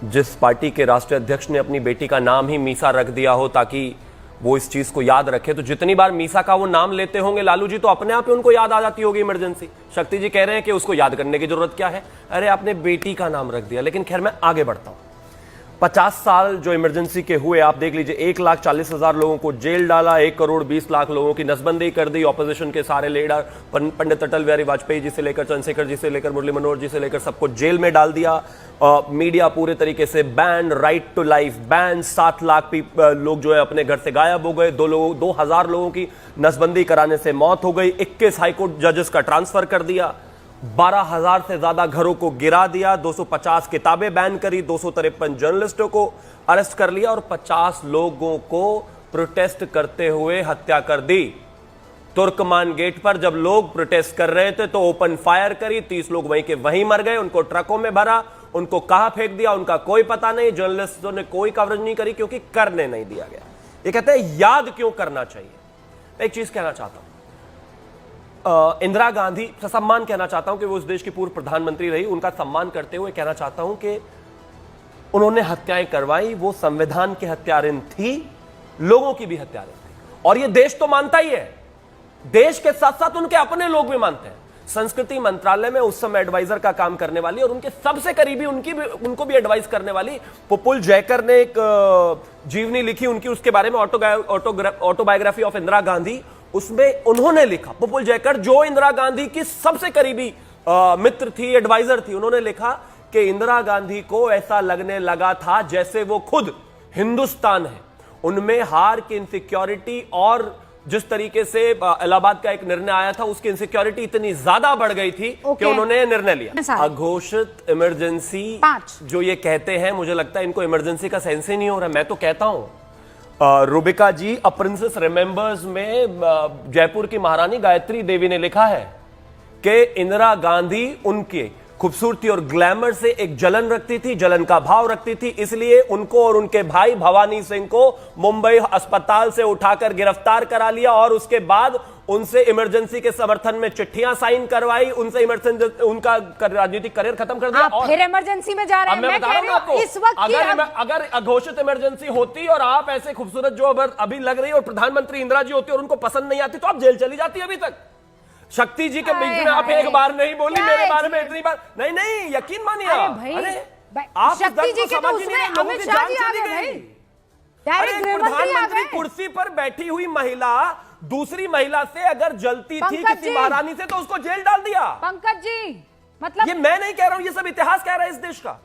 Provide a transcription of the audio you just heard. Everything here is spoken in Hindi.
जिस पार्टी के राष्ट्रीय अध्यक्ष ने अपनी बेटी का नाम ही मीसा रख दिया हो ताकि वो इस चीज को याद रखे, तो जितनी बार मीसा का वो नाम लेते होंगे लालू जी, तो अपने आप ही उनको याद आ जाती होगी इमरजेंसी। शक्ति जी कह रहे हैं कि उसको याद करने की जरूरत क्या है, अरे आपने बेटी का नाम रख दिया। लेकिन खैर मैं आगे बढ़ता हूं। 50 साल जो इमरजेंसी के हुए, आप देख लीजिए, 1,40,000 लोगों को जेल डाला, 1,20,00,000 लोगों की नसबंदी कर दी, ऑपोजिशन के सारे लीडर, पंडित अटल बिहारी वाजपेयी जी से लेकर चंद्रशेखर जी से लेकर मुरली मनोहर जी से लेकर सबको जेल में डाल दिया। मीडिया पूरे तरीके से ban, right to life ban, 7 lakh लोग जो है अपने घर से गायब हो गए, 2,000 लोगों की नसबंदी कराने से मौत हो गई, 21 हाईकोर्ट जजेस का ट्रांसफर कर दिया, 12,000 से ज्यादा घरों को गिरा दिया, 250 किताबें बैन करी, 253 जर्नलिस्टों को अरेस्ट कर लिया और 50 लोगों को प्रोटेस्ट करते हुए हत्या कर दी। तुर्कमान गेट पर जब लोग प्रोटेस्ट कर रहे थे तो ओपन फायर करी, 30 लोग वहीं के वहीं मर गए, उनको ट्रकों में भरा, उनको कहां फेंक दिया उनका कोई पता नहीं। जर्नलिस्टों ने कोई कवरेज नहीं करी क्योंकि करने नहीं दिया गया। ये कहते हैं याद क्यों करना चाहिए। एक चीज कहना चाहता हूं, इंदिरा गांधी का सम्मान कहना चाहता हूं कि वो उस देश की पूर्व प्रधानमंत्री रही, उनका सम्मान करते हुए कहना चाहता हूं कि उन्होंने हत्याएं करवाई, वो संविधान के हत्यारिन थी, लोगों की भी हत्यारिन थी, और ये देश तो मानता ही है, देश के साथ साथ उनके अपने लोग भी मानते हैं। संस्कृति मंत्रालय में उस समय एडवाइजर का काम करने वाली और उनके सबसे करीबी उनको भी एडवाइस करने वाली पुपुल जयकर ने एक जीवनी लिखी उनकी, उसके बारे में ऑटोबायोग्राफी ऑफ इंदिरा गांधी, उसमें उन्होंने लिखा, पुपुल जयकर जो इंदिरा गांधी की सबसे करीबी मित्र थी, एडवाइजर थी, उन्होंने लिखा कि इंदिरा गांधी को ऐसा लगने लगा था जैसे वो खुद हिंदुस्तान है। उनमें हार की इनसिक्योरिटी और जिस तरीके से इलाहाबाद का एक निर्णय आया था उसकी इनसिक्योरिटी इतनी ज्यादा बढ़ गई थी कि उन्होंने निर्णय लिया। अघोषित इमरजेंसी जो ये कहते हैं, मुझे लगता है इनको इमरजेंसी का सेंस ही नहीं हो रहा। मैं तो कहता हूं, रूबिका जी अ प्रिंसेस रिमेंबर्स में जयपुर की महारानी गायत्री देवी ने लिखा है कि इंदिरा गांधी उनके खूबसूरती और ग्लैमर से एक जलन रखती थी, जलन का भाव रखती थी, इसलिए उनको और उनके भाई भवानी सिंह को मुंबई अस्पताल से उठाकर गिरफ्तार करा लिया और उसके बाद उनसे इमरजेंसी के समर्थन में चिट्ठियां साइन करवाई, उनसे इमरजेंसी उनका राजनीतिक करियर खत्म कर दिया। और फिर इमरजेंसी में जा रहे हैं। मैं बता रहा हूं आपको, इस वक्त अगर अघोषित इमरजेंसी होती और आप ऐसे खूबसूरत जो अभी लग रही और प्रधानमंत्री इंदिरा जी होती और उनको पसंद नहीं आती तो आप जेल चली जाती अभी तक। शक्ति जी के बीच में आप एक बार नहीं बोली, मेरे बारे में इतनी बार नहीं, यकीन मानिए। अरे आप शक्ति जी के तो उसमें अमित शाह जी आ गए भाई। प्रधानमंत्री कुर्सी पर बैठी हुई महिला दूसरी महिला से अगर जलती थी किसी महारानी से तो उसको जेल डाल दिया। पंकज जी, मतलब ये मैं नहीं कह रहा हूं, ये सब इतिहास कह रहा है इस देश का।